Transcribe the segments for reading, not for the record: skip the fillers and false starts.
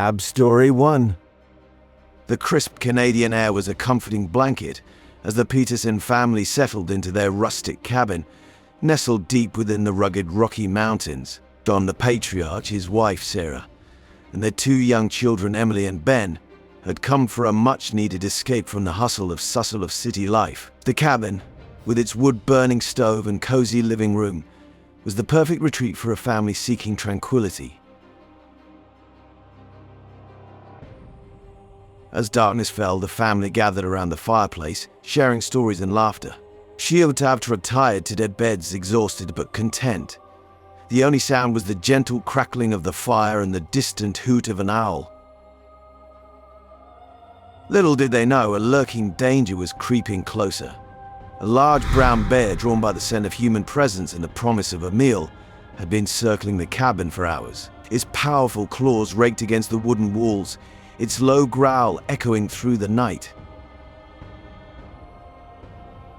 Cab Story 1. The crisp Canadian air was a comforting blanket as the Peterson family settled into their rustic cabin, nestled deep within the rugged Rocky Mountains. Don the patriarch, his wife Sarah, and their two young children Emily and Ben had come for a much-needed escape from the hustle of city life. The cabin, with its wood-burning stove and cozy living room, was the perfect retreat for a family seeking tranquility. As darkness fell, the family gathered around the fireplace, sharing stories and laughter. Shieltavt retired to their beds, exhausted but content. The only sound was the gentle crackling of the fire and the distant hoot of an owl. Little did they know, a lurking danger was creeping closer. A large brown bear, drawn by the scent of human presence and the promise of a meal, had been circling the cabin for hours. Its powerful claws raked against the wooden walls, its low growl echoing through the night.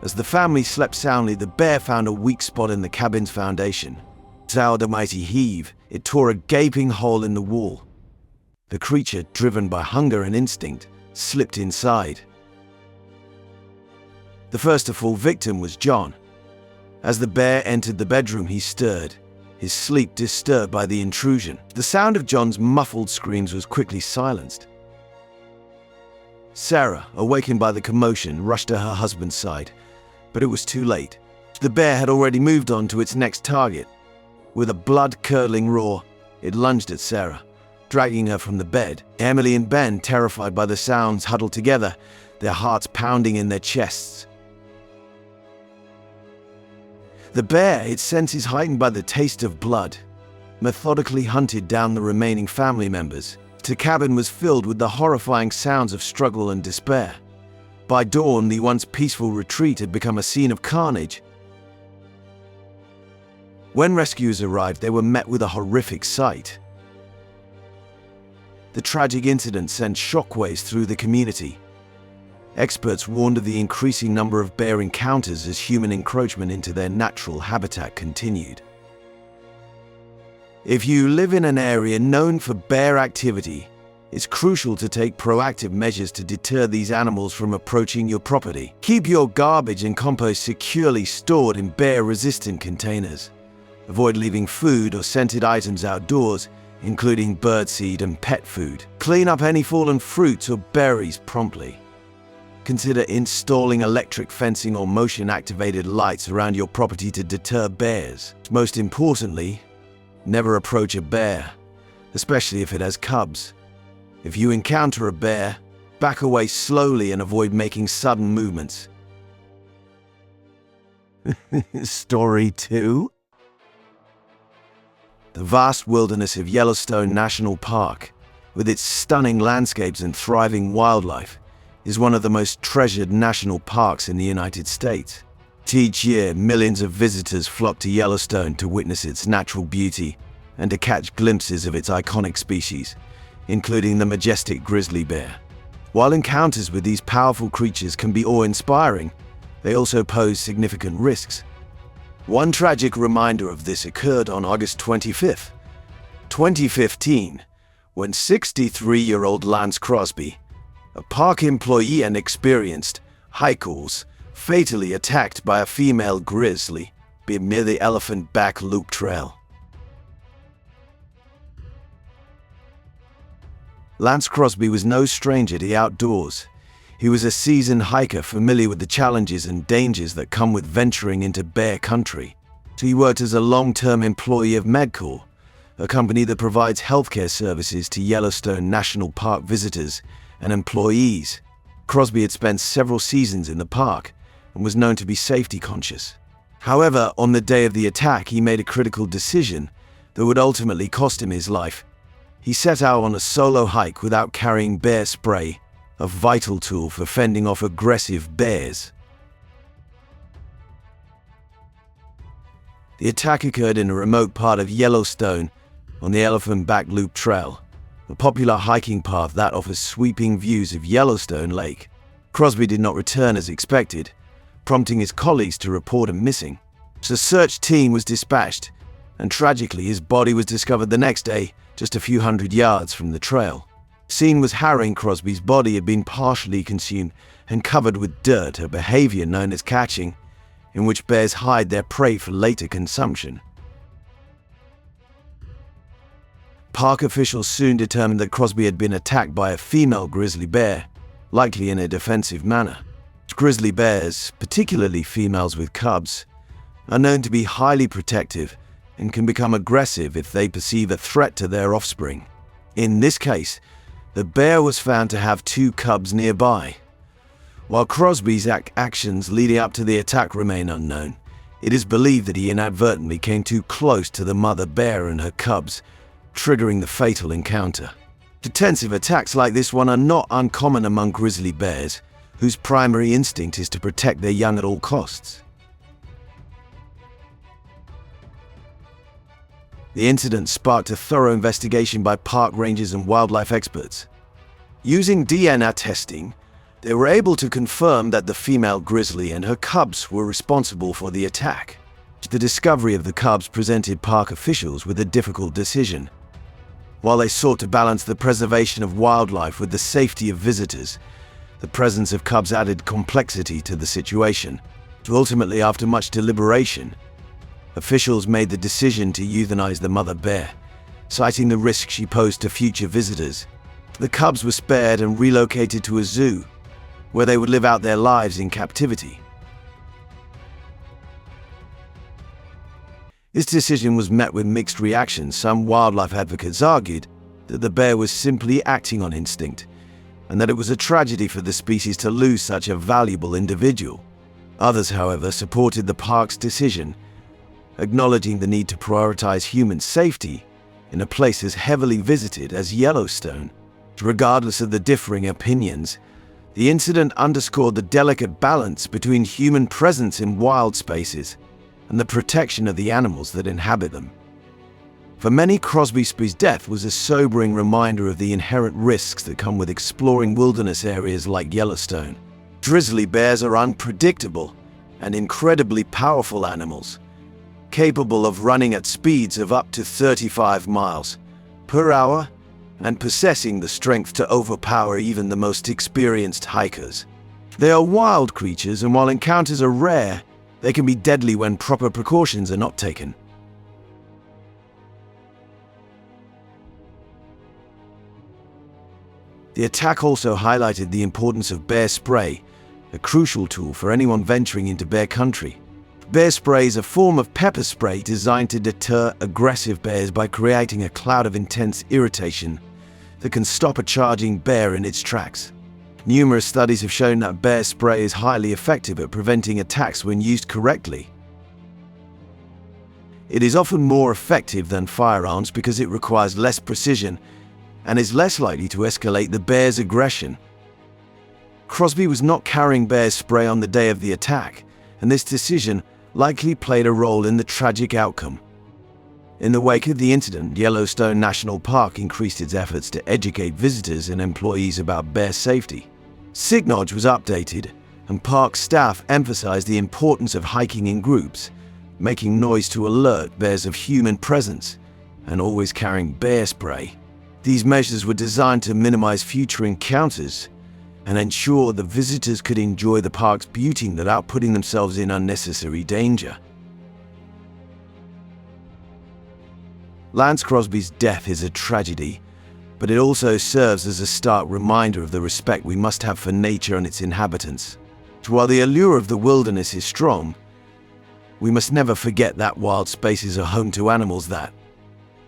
As the family slept soundly, the bear found a weak spot in the cabin's foundation. Without a mighty heave, it tore a gaping hole in the wall. The creature, driven by hunger and instinct, slipped inside. The first to fall victim was John. As the bear entered the bedroom, he stirred, his sleep disturbed by the intrusion. The sound of John's muffled screams was quickly silenced. Sarah, awakened by the commotion, rushed to her husband's side, but it was too late. The bear had already moved on to its next target. With a blood-curdling roar, it lunged at Sarah, dragging her from the bed. Emily and Ben, terrified by the sounds, huddled together, their hearts pounding in their chests. The bear, its senses heightened by the taste of blood, methodically hunted down the remaining family members. The cabin was filled with the horrifying sounds of struggle and despair. By dawn, the once peaceful retreat had become a scene of carnage. When rescuers arrived, they were met with a horrific sight. The tragic incident sent shockwaves through the community. Experts warned of the increasing number of bear encounters as human encroachment into their natural habitat continued. If you live in an area known for bear activity, it's crucial to take proactive measures to deter these animals from approaching your property. Keep your garbage and compost securely stored in bear-resistant containers. Avoid leaving food or scented items outdoors, including birdseed and pet food. Clean up any fallen fruits or berries promptly. Consider installing electric fencing or motion-activated lights around your property to deter bears. Most importantly, never approach a bear, especially if it has cubs. If you encounter a bear, back away slowly and avoid making sudden movements. Story 2. The vast wilderness of Yellowstone National Park, with its stunning landscapes and thriving wildlife, is one of the most treasured national parks in the United States. Each year, millions of visitors flock to Yellowstone to witness its natural beauty and to catch glimpses of its iconic species, including the majestic grizzly bear. While encounters with these powerful creatures can be awe-inspiring, they also pose significant risks. One tragic reminder of this occurred on August 25, 2015, when 63-year-old Lance Crosby, a park employee and experienced hiker, was fatally attacked by a female grizzly near the Elephant Back Loop Trail. Lance Crosby was no stranger to the outdoors. He was a seasoned hiker familiar with the challenges and dangers that come with venturing into bear country. He worked as a long-term employee of MedCorps, a company that provides healthcare services to Yellowstone National Park visitors and employees. Crosby had spent several seasons in the park and was known to be safety conscious. However, on the day of the attack, he made a critical decision that would ultimately cost him his life. He set out on a solo hike without carrying bear spray, a vital tool for fending off aggressive bears. The attack occurred in a remote part of Yellowstone on the Elephant Back Loop Trail, a popular hiking path that offers sweeping views of Yellowstone Lake. Crosby did not return as expected, prompting his colleagues to report him missing. A search team was dispatched, and tragically his body was discovered the next day, just a few hundred yards from the trail. Scene was harrowing. Crosby's body had been partially consumed and covered with dirt, a behavior known as catching, in which bears hide their prey for later consumption. Park officials soon determined that Crosby had been attacked by a female grizzly bear, likely in a defensive manner. Grizzly bears, particularly females with cubs, are known to be highly protective and can become aggressive if they perceive a threat to their offspring. In this case, the bear was found to have 2 cubs nearby. While Crosby's actions leading up to the attack remain unknown, it is believed that he inadvertently came too close to the mother bear and her cubs, triggering the fatal encounter. Defensive attacks like this one are not uncommon among grizzly bears, whose primary instinct is to protect their young at all costs. The incident sparked a thorough investigation by park rangers and wildlife experts. Using DNA testing, they were able to confirm that the female grizzly and her cubs were responsible for the attack. The discovery of the cubs presented park officials with a difficult decision. While they sought to balance the preservation of wildlife with the safety of visitors, the presence of cubs added complexity to the situation. Ultimately, after much deliberation, officials made the decision to euthanize the mother bear, citing the risk she posed to future visitors. The cubs were spared and relocated to a zoo, where they would live out their lives in captivity. This decision was met with mixed reactions. Some wildlife advocates argued that the bear was simply acting on instinct, and that it was a tragedy for the species to lose such a valuable individual. Others, however, supported the park's decision, acknowledging the need to prioritize human safety in a place as heavily visited as Yellowstone. Regardless of the differing opinions, the incident underscored the delicate balance between human presence in wild spaces and the protection of the animals that inhabit them. For many, Crosby's death was a sobering reminder of the inherent risks that come with exploring wilderness areas like Yellowstone. Grizzly bears are unpredictable and incredibly powerful animals, capable of running at speeds of up to 35 miles per hour and possessing the strength to overpower even the most experienced hikers. They are wild creatures, and while encounters are rare, they can be deadly when proper precautions are not taken. The attack also highlighted the importance of bear spray, a crucial tool for anyone venturing into bear country. Bear spray is a form of pepper spray designed to deter aggressive bears by creating a cloud of intense irritation that can stop a charging bear in its tracks. Numerous studies have shown that bear spray is highly effective at preventing attacks when used correctly. It is often more effective than firearms because it requires less precision and is less likely to escalate the bear's aggression. Crosby was not carrying bear spray on the day of the attack, and this decision likely played a role in the tragic outcome. In the wake of the incident, Yellowstone National Park increased its efforts to educate visitors and employees about bear safety. Signage was updated, and park staff emphasized the importance of hiking in groups, making noise to alert bears of human presence, and always carrying bear spray. These measures were designed to minimize future encounters and ensure the visitors could enjoy the park's beauty without putting themselves in unnecessary danger. Lance Crosby's death is a tragedy, but it also serves as a stark reminder of the respect we must have for nature and its inhabitants. While the allure of the wilderness is strong, we must never forget that wild spaces are home to animals that,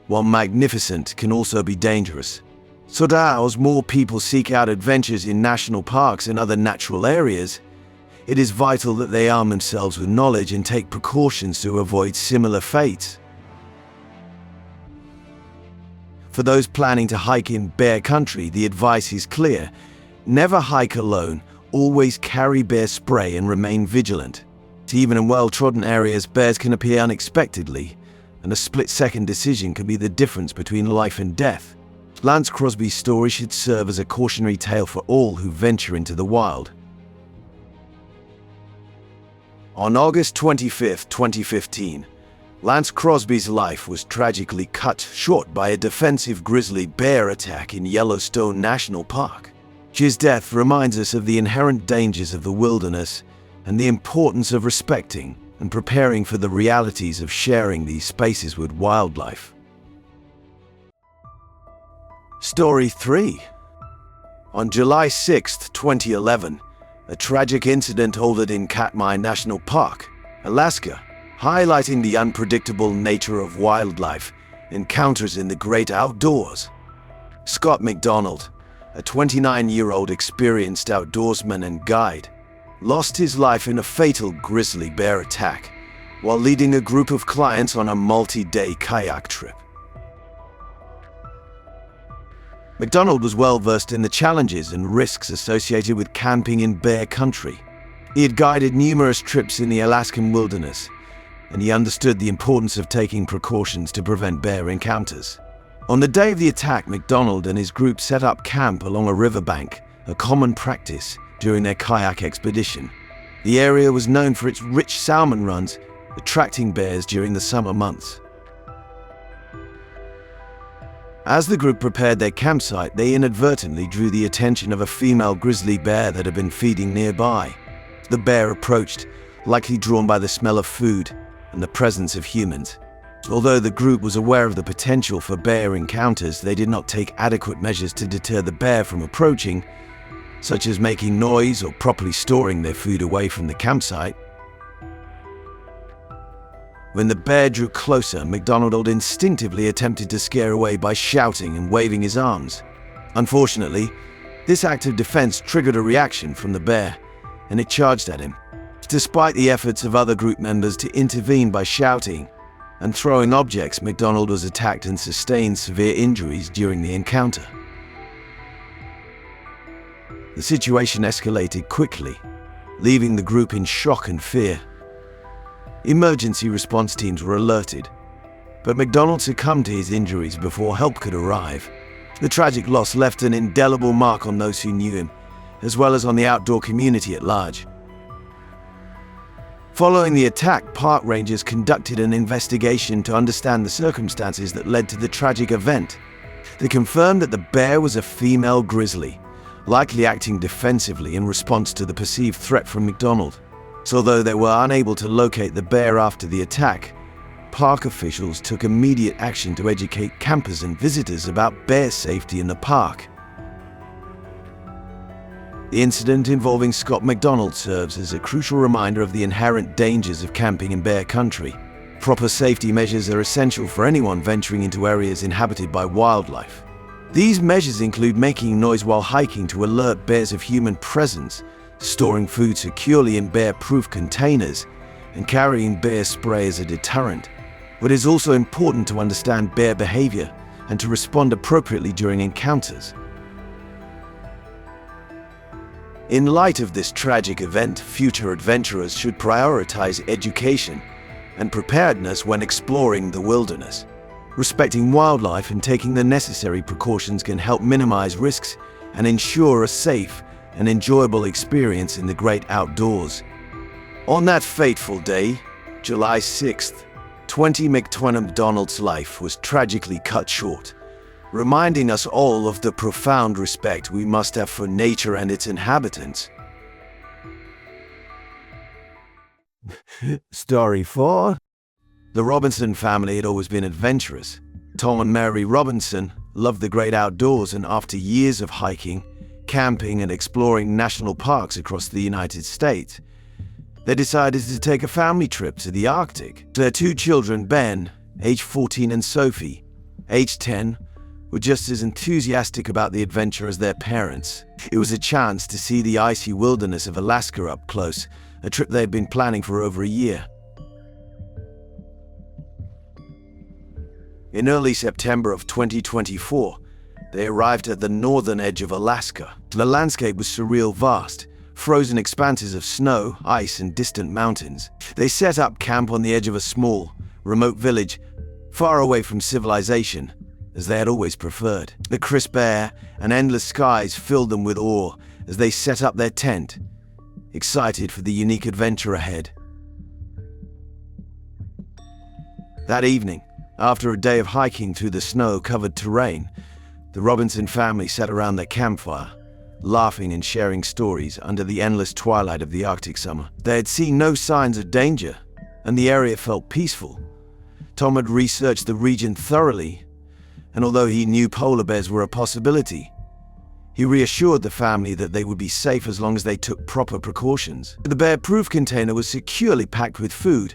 while magnificent, can also be dangerous. So as more people seek out adventures in national parks and other natural areas, it is vital that they arm themselves with knowledge and take precautions to avoid similar fates. For those planning to hike in bear country, the advice is clear. Never hike alone, always carry bear spray and remain vigilant. Even in well-trodden areas, bears can appear unexpectedly, and a split-second decision can be the difference between life and death. Lance Crosby's story should serve as a cautionary tale for all who venture into the wild. On August 25, 2015, Lance Crosby's life was tragically cut short by a defensive grizzly bear attack in Yellowstone National Park. His death reminds us of the inherent dangers of the wilderness and the importance of respecting and preparing for the realities of sharing these spaces with wildlife. Story 3. On July 6, 2011, a tragic incident unfolded in Katmai National Park, Alaska, highlighting the unpredictable nature of wildlife encounters in the great outdoors. Scott McDonald, a 29-year-old experienced outdoorsman and guide, lost his life in a fatal grizzly bear attack while leading a group of clients on a multi-day kayak trip. McDonald was well versed in the challenges and risks associated with camping in bear country. He had guided numerous trips in the Alaskan wilderness, and he understood the importance of taking precautions to prevent bear encounters. On the day of the attack, McDonald and his group set up camp along a riverbank, a common practice during their kayak expedition. The area was known for its rich salmon runs, attracting bears during the summer months. As the group prepared their campsite, they inadvertently drew the attention of a female grizzly bear that had been feeding nearby. The bear approached, likely drawn by the smell of food and the presence of humans. Although the group was aware of the potential for bear encounters, they did not take adequate measures to deter the bear from approaching, such as making noise or properly storing their food away from the campsite. When the bear drew closer, McDonald instinctively attempted to scare away by shouting and waving his arms. Unfortunately, this act of defense triggered a reaction from the bear, and it charged at him. Despite the efforts of other group members to intervene by shouting and throwing objects, McDonald was attacked and sustained severe injuries during the encounter. The situation escalated quickly, leaving the group in shock and fear. Emergency response teams were alerted, but McDonald succumbed to his injuries before help could arrive. The tragic loss left an indelible mark on those who knew him, as well as on the outdoor community at large. Following the attack, park rangers conducted an investigation to understand the circumstances that led to the tragic event. They confirmed that the bear was a female grizzly, likely acting defensively in response to the perceived threat from McDonald. So although they were unable to locate the bear after the attack, park officials took immediate action to educate campers and visitors about bear safety in the park. The incident involving Scott McDonald serves as a crucial reminder of the inherent dangers of camping in bear country. Proper safety measures are essential for anyone venturing into areas inhabited by wildlife. These measures include making noise while hiking to alert bears of human presence, storing food securely in bear-proof containers, and carrying bear spray as a deterrent. But it is also important to understand bear behavior and to respond appropriately during encounters. In light of this tragic event, future adventurers should prioritize education and preparedness when exploring the wilderness. Respecting wildlife and taking the necessary precautions can help minimize risks and ensure a safe and enjoyable experience in the great outdoors. On that fateful day, July 6th, 20 McDonald's life was tragically cut short, reminding us all of the profound respect we must have for nature and its inhabitants. Story 4. The Robinson family had always been adventurous. Tom and Mary Robinson loved the great outdoors, and after years of hiking, camping and exploring national parks across the United States, they decided to take a family trip to the Arctic. Their two children, Ben, age 14, and Sophie, age 10, were just as enthusiastic about the adventure as their parents. It was a chance to see the icy wilderness of Alaska up close, a trip they had been planning for over a year. In early September of 2024, they arrived at the northern edge of Alaska. The landscape was surreal, vast, frozen expanses of snow, ice, and distant mountains. They set up camp on the edge of a small, remote village, far away from civilization, as they had always preferred. The crisp air and endless skies filled them with awe as they set up their tent, excited for the unique adventure ahead. That evening, after a day of hiking through the snow-covered terrain, the Robinson family sat around their campfire, laughing and sharing stories under the endless twilight of the Arctic summer. They had seen no signs of danger, and the area felt peaceful. Tom had researched the region thoroughly, and although he knew polar bears were a possibility, he reassured the family that they would be safe as long as they took proper precautions. The bear-proof container was securely packed with food,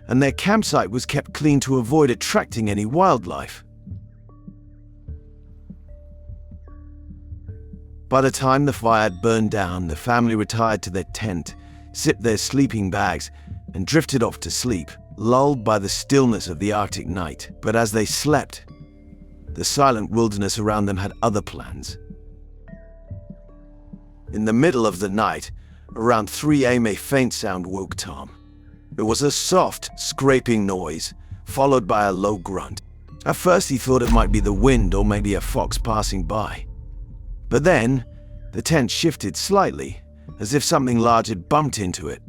and their campsite was kept clean to avoid attracting any wildlife. By the time the fire had burned down, the family retired to their tent, sipped their sleeping bags, and drifted off to sleep, lulled by the stillness of the Arctic night. But as they slept, the silent wilderness around them had other plans. In the middle of the night, around 3 a.m., a faint sound woke Tom. It was a soft, scraping noise, followed by a low grunt. At first he thought it might be the wind or maybe a fox passing by. But then, the tent shifted slightly, as if something large had bumped into it.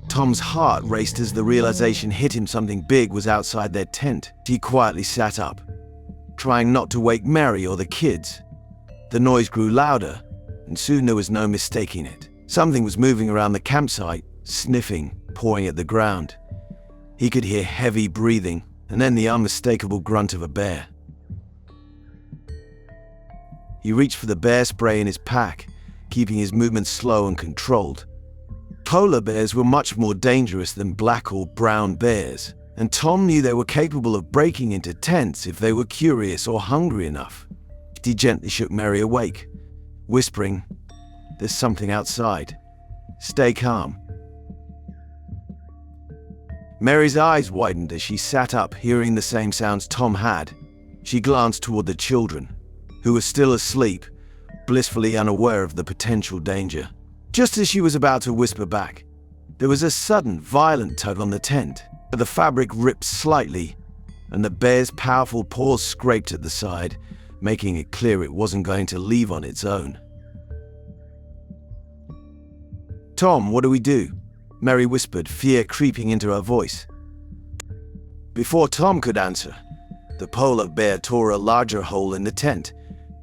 Tom's heart raced as the realization hit him something big was outside their tent. He quietly sat up, trying not to wake Mary or the kids. The noise grew louder, and soon there was no mistaking it. Something was moving around the campsite, sniffing, pawing at the ground. He could hear heavy breathing, and then the unmistakable grunt of a bear. He reached for the bear spray in his pack, keeping his movements slow and controlled. Polar bears were much more dangerous than black or brown bears, and Tom knew they were capable of breaking into tents if they were curious or hungry enough. He gently shook Mary awake, whispering, "There's something outside. Stay calm." Mary's eyes widened as she sat up, hearing the same sounds Tom had. She glanced toward the children, who were still asleep, blissfully unaware of the potential danger. Just as she was about to whisper back, there was a sudden, violent tug on the tent. The fabric ripped slightly, and the bear's powerful paws scraped at the side, making it clear it wasn't going to leave on its own. "Tom, what do we do?" Mary whispered, fear creeping into her voice. Before Tom could answer, the polar bear tore a larger hole in the tent,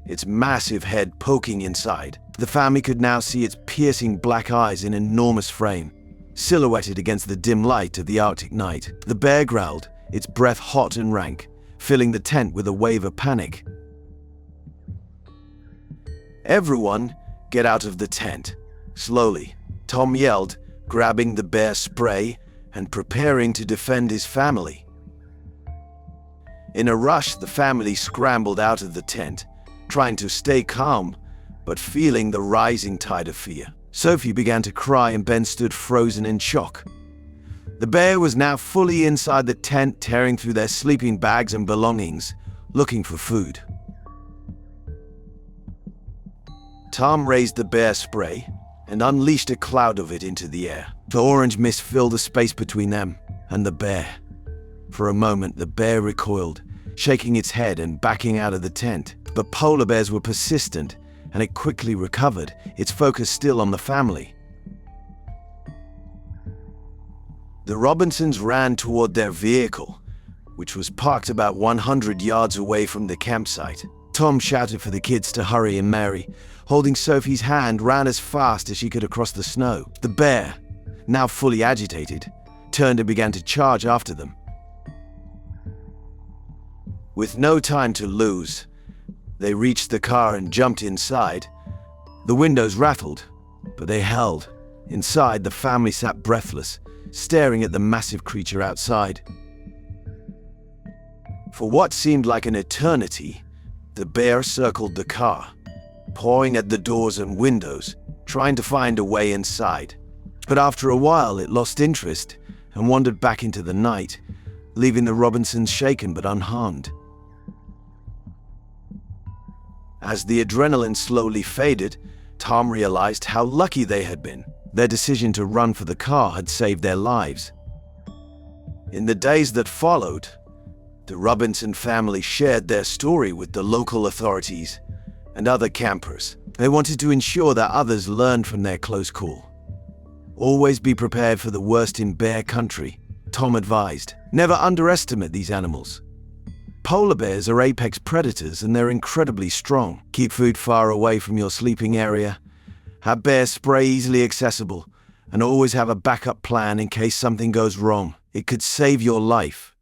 its massive head poking inside. The family could now see its piercing black eyes in an enormous frame, silhouetted against the dim light of the Arctic night. The bear growled, its breath hot and rank, filling the tent with a wave of panic. "Everyone, get out of the tent." Slowly, Tom yelled, grabbing the bear spray and preparing to defend his family. In a rush, the family scrambled out of the tent, trying to stay calm, but feeling the rising tide of fear. Sophie began to cry and Ben stood frozen in shock. The bear was now fully inside the tent, tearing through their sleeping bags and belongings, looking for food. Tom raised the bear spray and unleashed a cloud of it into the air. The orange mist filled the space between them and the bear. For a moment, the bear recoiled, shaking its head and backing out of the tent. But polar bears were persistent, and it quickly recovered, its focus still on the family. The Robinsons ran toward their vehicle, which was parked about 100 yards away from the campsite. Tom shouted for the kids to hurry, and Mary, holding Sophie's hand, ran as fast as she could across the snow. The bear, now fully agitated, turned and began to charge after them. With no time to lose, they reached the car and jumped inside. The windows rattled, but they held. Inside, the family sat breathless, staring at the massive creature outside. For what seemed like an eternity, the bear circled the car, pawing at the doors and windows, trying to find a way inside. But after a while, it lost interest and wandered back into the night, leaving the Robinsons shaken but unharmed. As the adrenaline slowly faded, Tom realized how lucky they had been. Their decision to run for the car had saved their lives. In the days that followed, the Robinson family shared their story with the local authorities and other campers. They wanted to ensure that others learned from their close call. Always be prepared for the worst in bear country, Tom advised. Never underestimate these animals. Polar bears are apex predators and they're incredibly strong. Keep food far away from your sleeping area. Have bear spray easily accessible, and always have a backup plan in case something goes wrong. It could save your life.